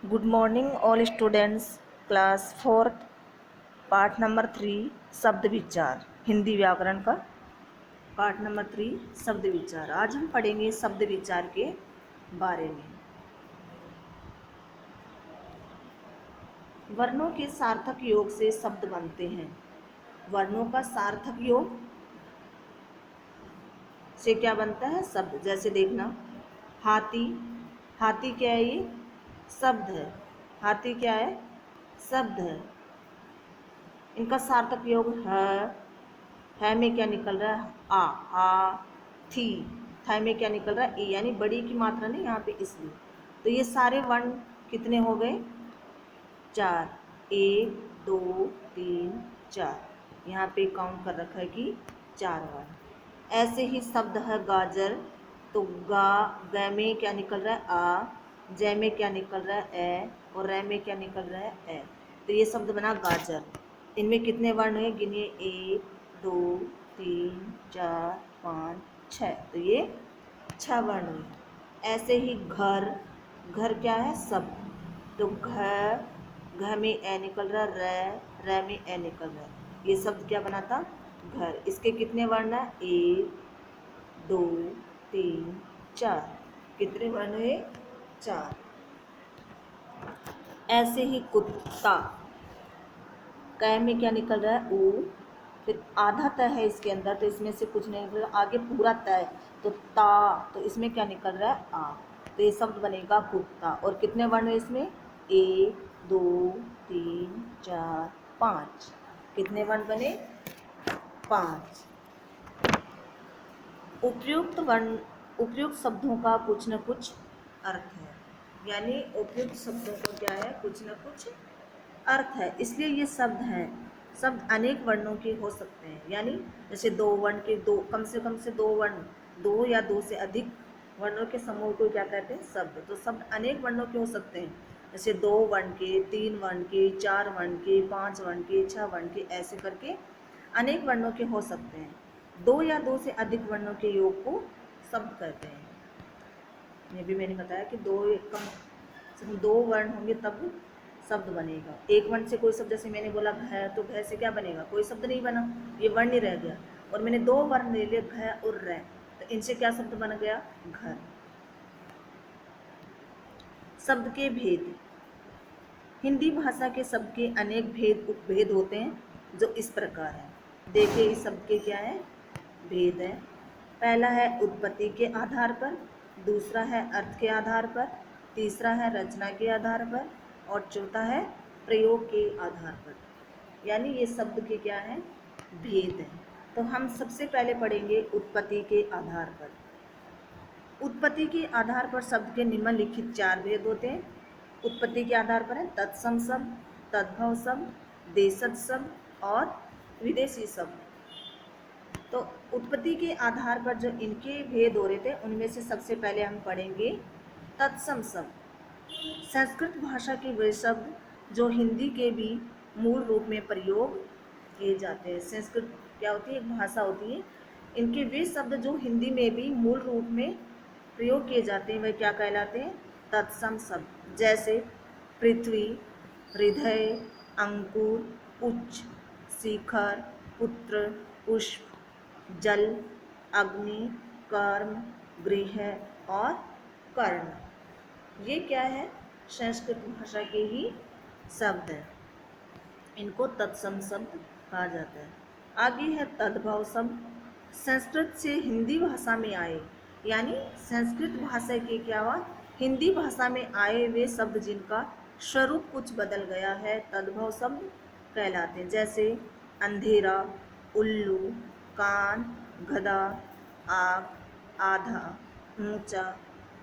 Good morning all students. Class fourth part number 3 शब्द विचार हिंदी व्याकरण का पार्ट नंबर 3 शब्द विचार। आज हम पढ़ेंगे शब्द विचार के बारे में। वर्णों के सार्थक योग से शब्द बनते हैं। वर्णों का सार्थक योग से क्या बनता है? शब्द। जैसे देखना, हाथी, हाथी क्या है? ये शब्द है। हाथी क्या है? शब्द है। इनका सार्थक योग है में क्या निकल रहा है? आ थी। था में क्या निकल रहा है? ए, यानी बड़ी की मात्रा नहीं यहाँ पे, इसलिए। तो ये सारे वर्ण कितने हो गए? 4। 1 2 3 4। यहाँ पे काउंट कर रखा है कि 4 वर्ण। ऐसे ही शब्द है गाजर। तो ग में क्या निकल रहा है? आ। जय में क्या निकल रहा है? ए। और रै में क्या निकल रहा है? ए। तो ये शब्द बना गाजर। इनमें कितने वर्ण हैं? गिनिए। 1 2 3 4 5 6। तो ये 6 वर्ण हुए। ऐसे ही घर, घर क्या है? शब्द। तो घ में ए निकल रहा है, रै में ए निकल रहा है। ये शब्द क्या बना था? घर। इसके कितने वर्ण है? 1 2 3 4। कितने वर्ण है? 4। ऐसे ही कुत्ता, कै में क्या निकल रहा है? ऊ। फिर आधा त है इसके अंदर, तो इसमें से कुछ नहीं निकल रहा। आगे पूरा त है तो ता, तो इसमें क्या निकल रहा है? आ। तो ये शब्द बनेगा कुत्ता। और कितने वर्ण है इसमें? 1 2 3 4 5। कितने वर्ण बने? 5। उपयुक्त वर्ण, उपयुक्त शब्दों का कुछ न कुछ अर्थ है। यानी उपयुक्त शब्दों को क्या है? कुछ न कुछ अर्थ है, इसलिए ये शब्द हैं। शब्द अनेक वर्णों के हो सकते हैं। यानी जैसे 2 वर्ण के, दो कम से 2 वर्ण, 2 या 2 से अधिक वर्णों के समूह को क्या कहते हैं? शब्द। तो शब्द अनेक वर्णों के हो सकते हैं। जैसे 2 वर्ण के, 3 वर्ण के, 4 वर्ण के, 5 वर्ण के, 6 वर्ण के, ऐसे करके अनेक वर्णों के हो सकते हैं। 2 या 2 से अधिक वर्णों के योग को शब्द कहते हैं। ये भी मैंने बताया कि 2 वर्ण होंगे तब शब्द बनेगा। एक वर्ण से कोई शब्द, जैसे मैंने बोला घ, तो घ से क्या बनेगा? कोई शब्द नहीं बना, ये वर्ण ही रह गया। और मैंने 2 वर्ण ले लिए, घ और रै, तो इनसे क्या शब्द बन गया? घर। शब्द के भेद। हिंदी भाषा के शब्द के अनेक भेद उपभेद होते हैं, जो इस प्रकार है। देखिए इस शब्द के क्या है? भेद है। पहला है उत्पत्ति के आधार पर, दूसरा है अर्थ के आधार पर, तीसरा है रचना के आधार पर, और चौथा है प्रयोग के आधार पर। यानी ये शब्द के क्या है? भेद है। तो हम सबसे पहले पढ़ेंगे उत्पत्ति के आधार पर। उत्पत्ति के आधार पर शब्द के निम्नलिखित 4 भेद होते हैं। उत्पत्ति के आधार पर है तत्सम शब्द, तद्भव शब्द, देशज शब्द और विदेशी शब्द। तो उत्पत्ति के आधार पर जो इनके भेद हो रहे थे, उनमें से सबसे पहले हम पढ़ेंगे तत्सम शब्द। संस्कृत भाषा के वे शब्द जो हिंदी के भी मूल रूप में प्रयोग किए जाते हैं। संस्कृत क्या होती है? एक भाषा होती है। इनके वे शब्द जो हिंदी में भी मूल रूप में प्रयोग किए जाते हैं, वे क्या कहलाते हैं? तत्सम शब्द। जैसे पृथ्वी, हृदय, अंकुर, उच्च, शिखर, पुत्र, पुष्प, जल, अग्नि, कर्म, गृह और कर्ण। ये क्या है? संस्कृत भाषा के ही शब्द है। इनको तत्सम शब्द कहा जाता है। आगे है तद्भव शब्द। संस्कृत से हिंदी भाषा में आए, यानी संस्कृत भाषा के क्या हुआ? हिंदी भाषा में आए वे शब्द जिनका स्वरूप कुछ बदल गया है, तद्भव शब्द कहलाते हैं। जैसे अंधेरा, उल्लू, कान, गधा, आग, आधा, ऊंचा,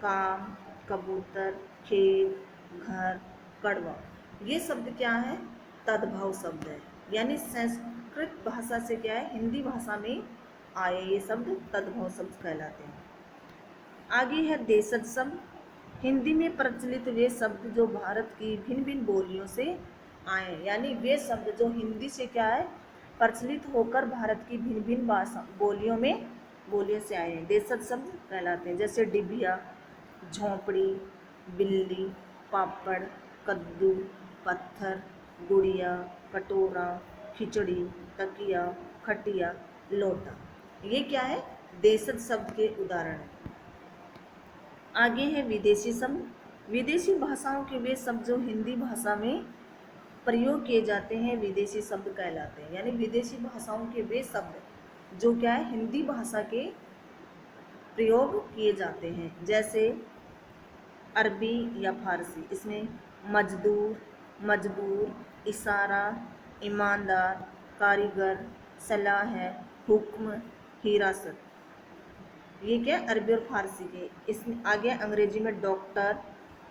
काम, कबूतर, खेत, घर, कड़वा। ये शब्द क्या है? तद्भव शब्द है। यानी संस्कृत भाषा से क्या है? हिंदी भाषा में आए ये शब्द तद्भव शब्द कहलाते हैं। आगे है देशज शब्द। हिंदी में प्रचलित वे शब्द जो भारत की भिन्न भिन्न बोलियों से आए, यानी वे शब्द जो हिंदी से क्या है? प्रचलित होकर भारत की भिन्न भिन्न भाषा बोलियों से आए हैं, देशज शब्द कहलाते हैं। जैसे डिबिया, झोंपड़ी, बिल्ली, पापड़, कद्दू, पत्थर, गुड़िया, कटोरा, खिचड़ी, तकिया, खटिया, लोटा। ये क्या है? देशज शब्द के उदाहरण है। आगे है विदेशी शब्द। विदेशी भाषाओं के वे शब्द जो हिंदी भाषा में प्रयोग किए जाते हैं विदेशी शब्द कहलाते हैं। यानी विदेशी भाषाओं के वे शब्द जो क्या है हिंदी भाषा के प्रयोग किए जाते हैं, जैसे अरबी या फारसी। इसमें मजदूर, मजबूर, इशारा, ईमानदार, कारीगर, सलाह है, हुक्म, हिरासत। ये क्या है? अरबी और फारसी के। इसमें आगे अंग्रेजी में doctor,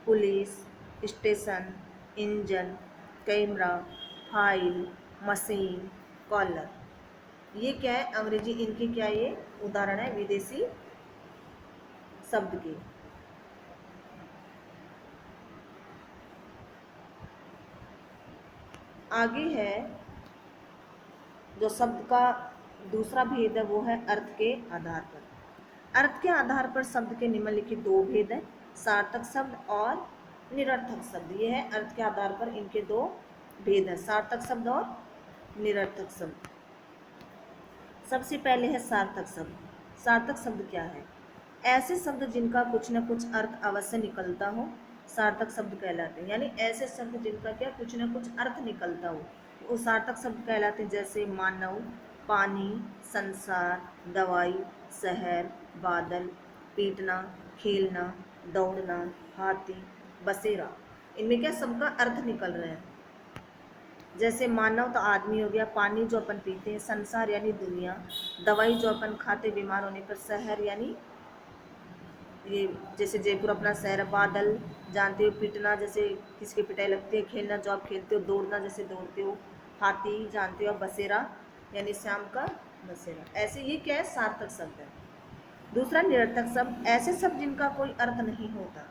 police, station, engine, camera, file, machine, collar. ये क्या है? अंग्रेजी। इनके क्या ये उदाहरण है विदेशी शब्द के। आगे है जो शब्द का दूसरा भेद है वो है अर्थ के आधार पर। अर्थ के आधार पर शब्द के निम्नलिखित दो भेद हैं, सार्थक शब्द और निरर्थक शब्द। ये है अर्थ के आधार पर इनके दो भेद हैं, सार्थक शब्द और निरर्थक शब्द। सबसे पहले है सार्थक शब्द। सार्थक शब्द क्या है? ऐसे शब्द जिनका कुछ न कुछ अर्थ अवश्य निकलता हो सार्थक शब्द कहलाते हैं। यानी ऐसे शब्द जिनका क्या कुछ न कुछ अर्थ निकलता हो वो सार्थक शब्द कहलाते हैं। जैसे मानव, पानी, संसार, दवाई, शहर, बादल, पीटना, खेलना, दौड़ना, हाथी, बसेरा। इनमें क्या सबका अर्थ निकल रहे हैं। जैसे मानव तो आदमी हो गया, पानी जो अपन पीते हैं, संसार यानी दुनिया, दवाई जो अपन खाते बीमार होने पर, शहर यानी ये जैसे जयपुर अपना शहर है, बादल जानते हो, पीटना जैसे किसकी पिटाई लगती है, खेलना जो आप खेलते हो, दौड़ना जैसे दौड़ते हो, हाथी जानते हो, बसेरा यानी शाम का बसेरा। ऐसे ये क्या है? सार्थक शब्द है। दूसरा निरर्थक शब्द। ऐसे शब्द जिनका कोई अर्थ नहीं होता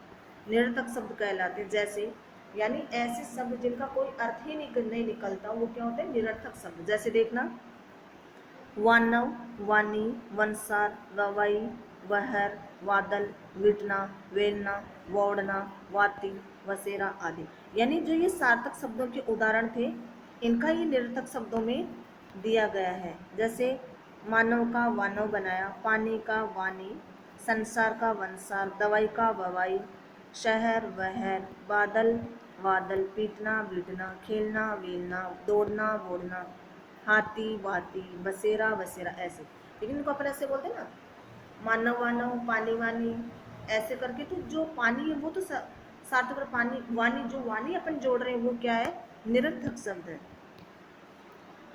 निरर्थक शब्द कहलाते हैं। जैसे यानी ऐसे शब्द जिनका कोई अर्थ ही नहीं निकलता वो क्या होते हैं? निरर्थक शब्द। जैसे देखना वानव, वानी, वंसार, ववाई, वहर, वादल, विटना, वेलना, वोड़ना, वाती, वसेरा आदि। यानी जो ये सार्थक शब्दों के उदाहरण थे इनका ये निरर्थक शब्दों में दिया गया है। जैसे मानव का वानव बनाया, पानी का वानी, संसार का वंसार, दवाई का ववाई, शहर वहर, बादल वादल, पीटना बीटना, खेलना वेलना, दौड़ना वोड़ना, हाथी वाती, बसेरा वसेरा। ऐसे लेकिन इनको अपन ऐसे बोलते हैं ना, मानव वानव, पानी वानी, ऐसे करके। तो जो पानी है वो तो सार्थक और पानी वानी जो वानी अपन जोड़ रहे हैं वो क्या है? निरर्थक शब्द है।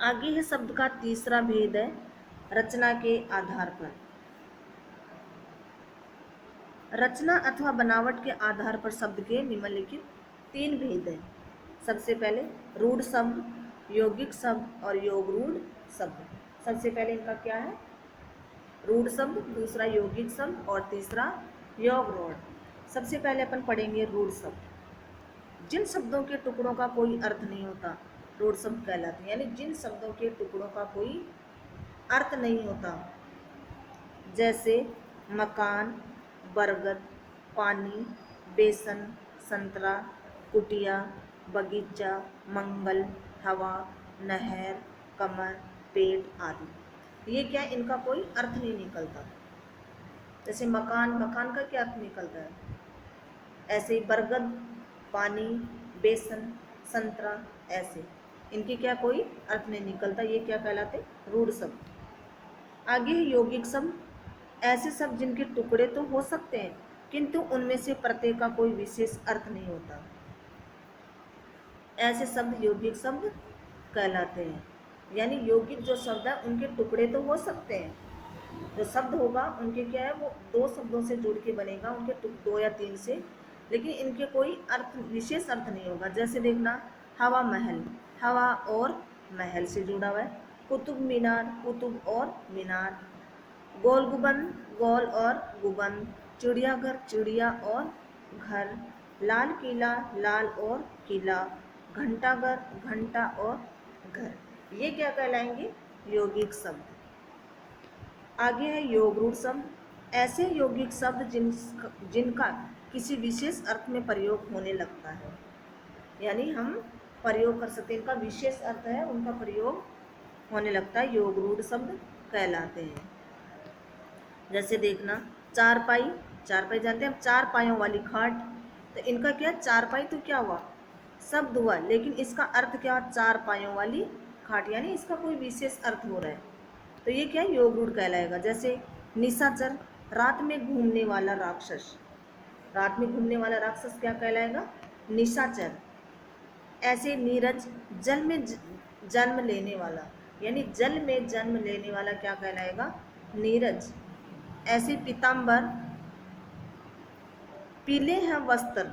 आगे है शब्द का तीसरा भेद है रचना के आधार पर। रचना अथवा बनावट के आधार पर शब्द के निम्नलिखित तीन भेद हैं। सबसे पहले रूढ़ शब्द, यौगिक शब्द और योग रूढ़ शब्द। सबसे पहले इनका क्या है? रूढ़ शब्द, दूसरा यौगिक शब्द और तीसरा योग रूढ़। सबसे पहले अपन पढ़ेंगे रूढ़ शब्द। जिन शब्दों के टुकड़ों का कोई अर्थ नहीं होता रूढ़ शब्द कहलाते हैं। यानी जिन शब्दों के टुकड़ों का कोई अर्थ नहीं होता, जैसे मकान, बरगद, पानी, बेसन, संतरा, कुटिया, बगीचा, मंगल, हवा, नहर, कमर, पेट आदि। ये क्या? इनका कोई अर्थ नहीं निकलता। जैसे मकान, मकान का क्या अर्थ निकलता है? ऐसे ही बरगद, पानी, बेसन, संतरा, ऐसे इनके क्या कोई अर्थ नहीं निकलता। ये क्या कहलाते? रूढ़ शब्द। आगे है यौगिक शब्द। ऐसे शब्द जिनके टुकड़े तो हो सकते हैं किंतु उनमें से प्रत्येक का कोई विशेष अर्थ नहीं होता, ऐसे शब्द यौगिक शब्द कहलाते हैं। यानी यौगिक जो शब्द है उनके टुकड़े तो हो सकते हैं, जो शब्द होगा उनके क्या है वो दो शब्दों से जुड़ के बनेगा, उनके दो या तीन से, लेकिन इनके कोई अर्थ विशेष अर्थ नहीं होगा। जैसे देखना हवा महल, हवा और महल से जुड़ा हुआ है। कुतुब मीनार, कुतुब और मीनार। गोल गुबंद, गोल और गुबंद। चिड़ियाघर, चिड़िया और घर। लाल किला, लाल और किला। घंटाघर, घंटा और घर। ये क्या कहलाएंगे? यौगिक शब्द। आगे है योग रूढ़ शब्द। ऐसे यौगिक शब्द जिनका किसी विशेष अर्थ में प्रयोग होने लगता है। यानी हम प्रयोग कर सकते हैं, इनका विशेष अर्थ है, उनका प्रयोग होने लगता है, योग रूढ़ शब्द कहलाते हैं। जैसे देखना, चारपाई, चारपाई जानते हैं हम, चार पायों वाली खाट, तो इनका क्या, चारपाई तो क्या हुआ, शब्द हुआ, लेकिन इसका अर्थ क्या हुआ, चार पायों वाली खाट, यानी इसका कोई विशेष अर्थ हो रहा है, तो ये क्या, योग रूढ़ कहलाएगा। जैसे निशाचर, रात में घूमने वाला राक्षस, रात में घूमने वाला राक्षस क्या कहलाएगा, निशाचर। ऐसे नीरज, जल में जन्म लेने वाला, यानी जल में जन्म लेने वाला क्या कहलाएगा, नीरज। ऐसे पीताम्बर, पीले हैं वस्त्र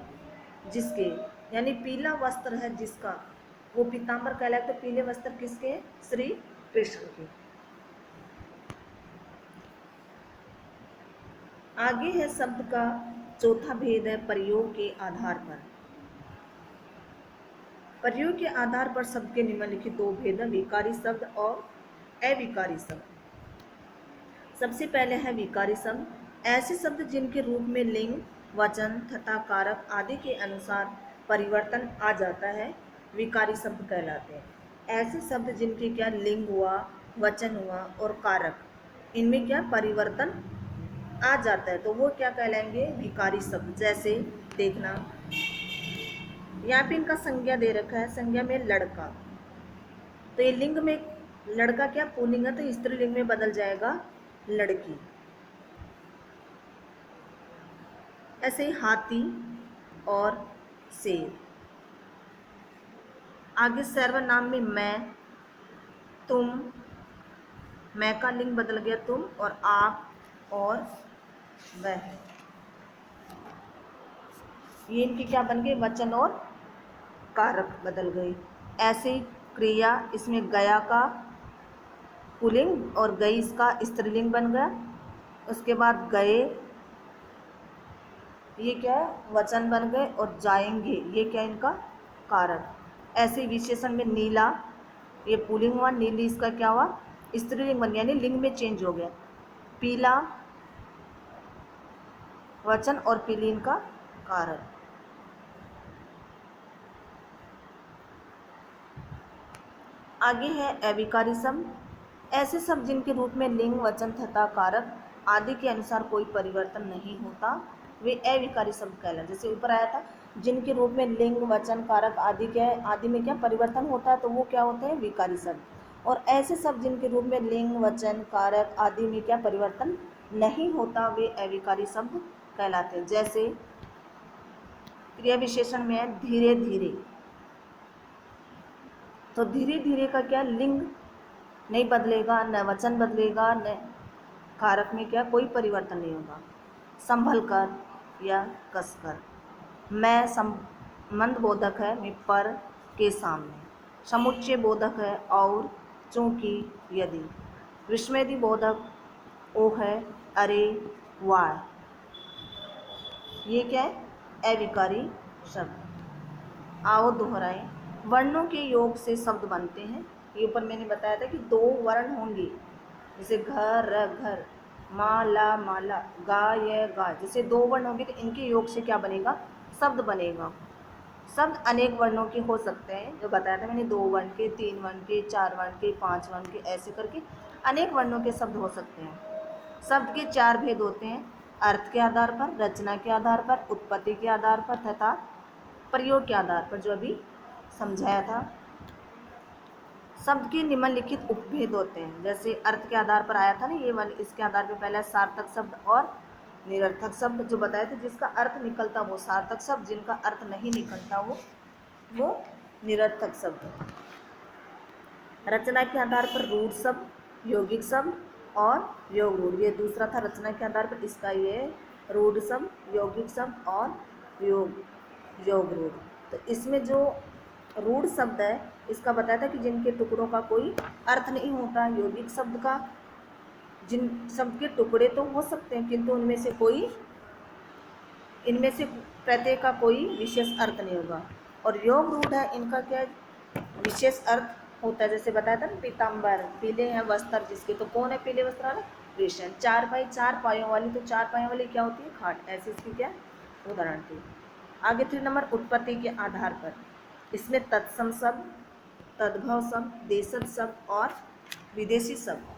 जिसके, यानी पीला वस्त्र है जिसका, वो पीताम्बर कहलाए, तो पीले वस्त्र किसके, श्री कृष्ण के। आगे है शब्द का चौथा भेद है प्रयोग के आधार पर। प्रयोग के आधार पर शब्द के निम्नलिखित दो भेद है, विकारी शब्द और अविकारी शब्द। सबसे पहले है विकारी शब्द, ऐसे शब्द जिनके रूप में लिंग, वचन तथा कारक आदि के अनुसार परिवर्तन आ जाता है, विकारी शब्द कहलाते हैं। ऐसे शब्द जिनके क्या, लिंग हुआ, वचन हुआ और कारक, इनमें क्या परिवर्तन आ जाता है, तो वो क्या कहलाएंगे, विकारी शब्द। जैसे देखना, यहाँ पे इनका संज्ञा दे रखा है, संज्ञा में लड़का, तो ये लिंग में लड़का क्या पुल्लिंग है, तो स्त्रीलिंग में बदल जाएगा लड़की। ऐसे ही हाथी और शेर। आगे सर्वनाम में मैं, तुम, मैं का लिंग बदल गया तुम, और आप और वह, ये इनके क्या बन गए, वचन और कारक बदल गए। ऐसे ही क्रिया, इसमें गया का पुल्लिंग और गई इसका स्त्रीलिंग बन गया। उसके बाद गए, ये क्या है, वचन बन गए, और जाएंगे ये क्या, इनका कारक। ऐसे ही विशेषण में नीला, ये पुल्लिंग हुआ, नीली इसका क्या हुआ, स्त्रीलिंग बन गया, यानी लिंग में चेंज हो गया। पीला वचन और पीली इनका कारक। आगे है अविकारी शब्द, ऐसे शब्द जिनके रूप में लिंग, वचन तथा कारक आदि के अनुसार कोई परिवर्तन नहीं होता, वे अविकारी शब्द कहलाते। जैसे ऊपर आया था, जिनके रूप में लिंग, वचन, कारक आदि के आदि में क्या परिवर्तन होता है, तो वो क्या होते हैं, विकारी शब्द। और ऐसे शब्द जिनके रूप में लिंग, वचन, कारक आदि में क्या परिवर्तन नहीं होता, वे अविकारी शब्द कहलाते हैं। जैसे क्रिया विशेषण में है धीरे धीरे, तो धीरे धीरे का क्या, लिंग नहीं बदलेगा, न वचन बदलेगा, न कारक में क्या कोई परिवर्तन नहीं होगा। संभल कर या कसकर, मैं संबंध बोधक है, मैं पर के सामने, समुच्चय बोधक है और चूंकि यदि, विस्मृति बोधक ओ है, अरे वाह, ये क्या है, अविकारी शब्द। आओ दोहराएं, वर्णों के योग से शब्द बनते हैं। ये ऊपर मैंने बताया था कि दो वर्ण होंगे, जैसे घर र घर, माला माला, गाय गाय, जैसे दो वर्ण होंगे तो इनके योग से क्या बनेगा, शब्द बनेगा। शब्द अनेक वर्णों के हो सकते हैं, जो बताया था मैंने, दो वर्ण के, तीन वर्ण के, चार वर्ण के, पांच वर्ण के, ऐसे करके अनेक वर्णों के शब्द हो सकते हैं। शब्द के चार भेद होते हैं, अर्थ के आधार पर, रचना के आधार पर, उत्पत्ति के आधार पर तथा प्रयोग के आधार पर, जो अभी समझाया था। शब्द के निम्नलिखित उपभेद होते हैं। जैसे अर्थ के आधार पर आया था ना ये वाले, इसके आधार पर पहला सार्थक शब्द और निरर्थक शब्द जो बताए थे, जिसका अर्थ निकलता वो सार्थक शब्द, जिनका अर्थ नहीं निकलता वो निरर्थक शब्द। रचना के आधार पर रूढ़ शब्द, यौगिक शब्द और योग रूढ़, ये दूसरा था रचना के आधार पर, इसका ये रूढ़ शब्द, यौगिक शब्द और योग रूढ़। तो इसमें जो रूढ़ शब्द है, इसका बताया था कि जिनके टुकड़ों का कोई अर्थ नहीं होता। यौगिक शब्द का, जिन शब्द के टुकड़े तो हो सकते हैं किंतु इनमें से प्रत्येक का कोई विशेष अर्थ नहीं होगा। और योग रूढ़ है, इनका क्या विशेष अर्थ होता है। जैसे बताया था ना, पीताम्बर, पीले हैं वस्त्र जिसके, तो कौन है पीले वस्त्र वाला, कृष्ण। चार पाई, चार पायों वाली, तो चार पायों वाली क्या होती है, खाट, ऐसे इसकी क्या उदाहरण थी। आगे 3 नंबर, उत्पत्ति के आधार पर। इसमें तत्सम शब्द, तद्भव शब्द, देशज शब्द और विदेशी शब्द।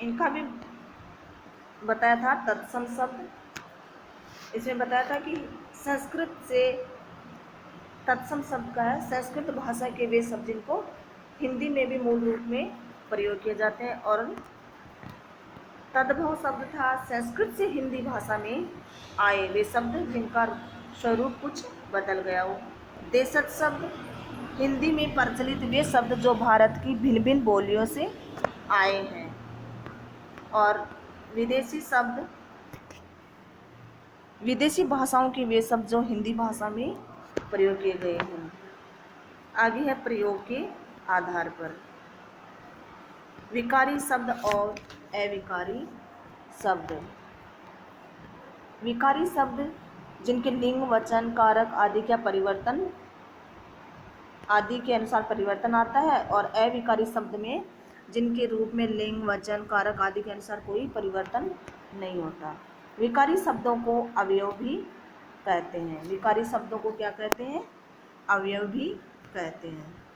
इनका भी बताया था। तत्सम शब्द इसमें बताया था कि संस्कृत से तत्सम शब्द का है संस्कृत भाषा के वे शब्द जिनको हिंदी में भी मूल रूप में प्रयोग किए जाते हैं। और तद्भव शब्द था संस्कृत से हिंदी भाषा में आए वे शब्द जिनका स्वरूप कुछ बदल गया हो। देशज शब्द हिंदी में प्रचलित वे शब्द जो भारत की भिन्न भिन्न बोलियों से आए हैं। और विदेशी शब्द विदेशी भाषाओं के वे शब्द जो हिंदी भाषा में प्रयोग किए गए हैं। आगे है प्रयोग के आधार पर विकारी शब्द और अविकारी शब्द। विकारी शब्द जिनके लिंग, वचन, कारक आदि का परिवर्तन आदि के अनुसार परिवर्तन आता है, और अविकारी शब्द में जिनके रूप में लिंग, वचन, कारक आदि के अनुसार कोई परिवर्तन नहीं होता। विकारी शब्दों को अवयव भी कहते हैं। विकारी शब्दों को क्या कहते हैं? अवयव भी कहते हैं।